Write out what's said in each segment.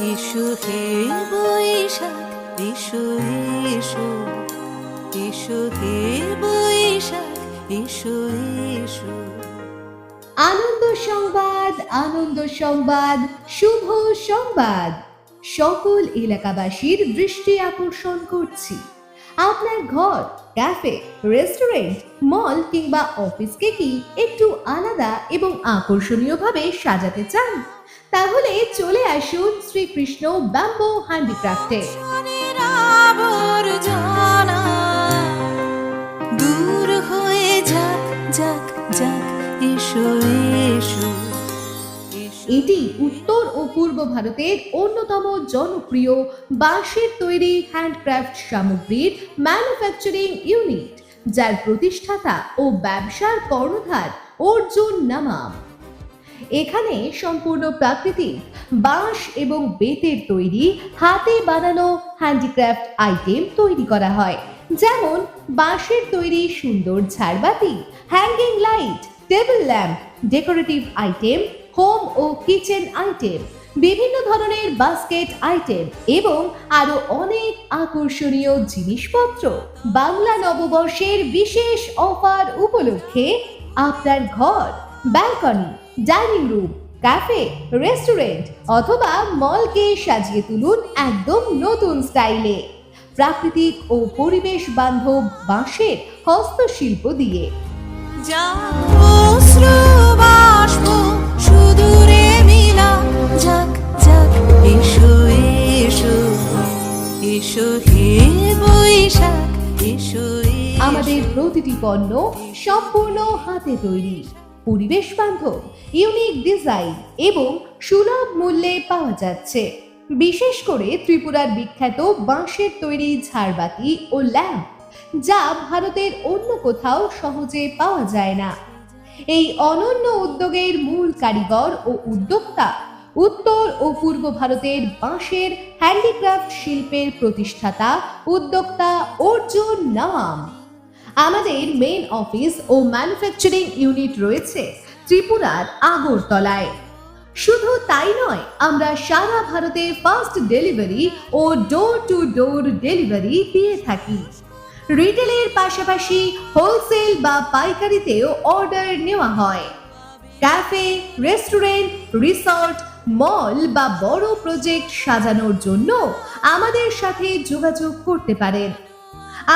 এসো হে বৈশাখ, এসো এসো, এসো হে বৈশাখ, এসো এসো। আনন্দ সংবাদ, আনন্দ সংবাদ, শুভ সংবাদ। সকল এলাকাবাসীর দৃষ্টি আকর্ষণ করছি। আপনার ঘর, ক্যাফে, রেস্টুরেন্ট, মল কিংবা অফিসকে কি একটু আলাদা এবং আকর্ষণীয়ভাবে সাজাতে চান? তাহলে চলে আসুন শ্রীকৃষ্ণ ব্যাম্বো হ্যান্ডিক্রাফটে। শনির আবর্জনা দূর হয়ে যাক যাক যাক, এসো এসো। এটি উত্তর ও পূর্ব ভারতের অন্যতম জনপ্রিয় বাঁশের তৈরি হ্যান্ডক্রাফট সামগ্রীর ম্যানুফ্যাকচারিং ইউনিট, যার প্রতিষ্ঠাতা ও ব্যবসার কর্ণধার অর্জুন নামাম। এখানে সম্পূর্ণ প্রাকৃতিক বাঁশ এবং বেতের তৈরি হাতে বানানো হ্যান্ডিক্রাফট আইটেম তৈরি করা হয়, যেমন বাঁশের তৈরি সুন্দর ঝাড়বাতি, hanging light, table lamp, decorative item, home ও কিচেন আইটেম, বিভিন্ন ধরনের বাস্কেট আইটেম এবং আরো অনেক আকর্ষণীয় জিনিসপত্র। বাংলা নববর্ষের বিশেষ অফার উপলক্ষে আপনার ঘর, balcony, dining room, cafe, restaurant অথবা মলকে সাজিয়ে তুলুন একদম নতুন স্টাইলে, প্রাকৃতিক ও পরিবেশ বান্ধব বাঁশের হস্তশিল্প দিয়ে। অশ্রু বাষ্প সুদূরে মিলা যাক যাক, এসো এসো, এসো হে বৈশাখ, এসো এসো। আমাদের প্রতিটি পণ্য সম্পূর্ণ হাতে তৈরি, পরিবেশ বান্ধব, ইউনিক ডিজাইন এবং সুলভ মূল্যে পাওয়া যাচ্ছে। বিশেষ করে ত্রিপুরার বিখ্যাত বাঁশের তৈরি ঝাড়বাতি ও ল্যাম্প, যা ভারতের অন্য কোথাও সহজে পাওয়া যায় না। এই অনন্য উদ্যোগের মূল কারিগর ও উদ্যোক্তা উত্তর ও পূর্ব ভারতের বাঁশের হ্যান্ডিক্রাফট শিল্পের প্রতিষ্ঠাতা উদ্যোক্তা অর্জুন নামাম। আমাদের মেইন অফিস ও ম্যানুফ্যাকচারিং ইউনিট রয়েছে ত্রিপুরার আগরতলায়। শুধু তাই নয়, আমরা সারা ভারতে ফাস্ট ডেলিভারি ও ডোর টু ডোর ডেলিভারি দিয়ে থাকি। রিটেলের পাশাপাশি হোলসেল বা পাইকারিতেও অর্ডার নেওয়া হয়। ক্যাফে, রেস্টুরেন্ট, রিসর্ট, মল বা বড় প্রজেক্ট সাজানোর জন্য আমাদের সাথে যোগাযোগ করতে পারেন।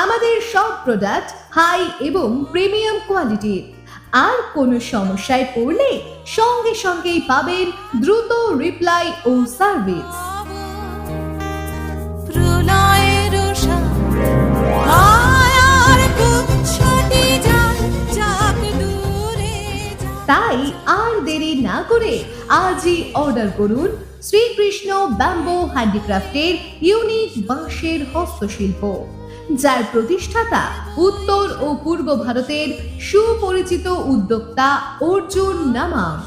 আমাদের সব প্রোডাক্ট হাই এবং প্রিমিয়াম কোয়ালিটির। আর কোনো সমস্যায় পড়লে সঙ্গে সঙ্গেই পাবেন দ্রুত রিপ্লাই ও সার্ভিস। প্রলয়ের মায়ার কুচ্ছটি যাক যাক দূরে যাক। তাই আর দেরি না করে আজই অর্ডার করুন শ্রীকৃষ্ণ ব্যাম্বো হ্যান্ডিক্রাফটের ইউনিক বাঁশের হস্তশিল্প, যার প্রতিষ্ঠাতা উত্তর ও পূর্ব ভারতের সুপরিচিত উদ্যোক্তা অর্জুন নামাম।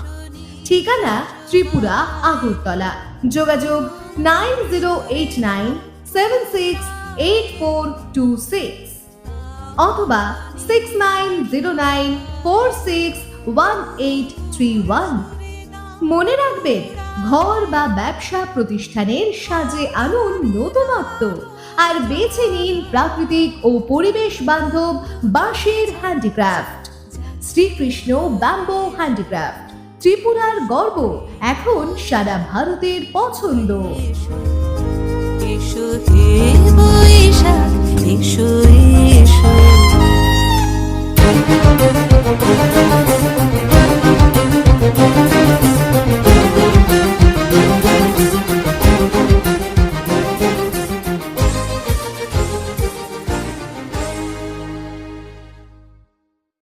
ঠিকানা ত্রিপুরা আগরতলা। যোগাযোগ 9089768426 অথবা 6909461831। মনে রাখবেন, ঘর বা ব্যবসা প্রতিষ্ঠানের সাজে আনুন নতুনত্ব আর বেছে নিন প্রাকৃতিক ও পরিবেশ বান্ধব বাঁশের হ্যান্ডিক্রাফট। শ্রীকৃষ্ণ ব্যাম্বো হ্যান্ডিক্রাফট, ত্রিপুরার গর্ব, এখন সারা ভারতের পছন্দ। এসো হে বৈশাখ, এসো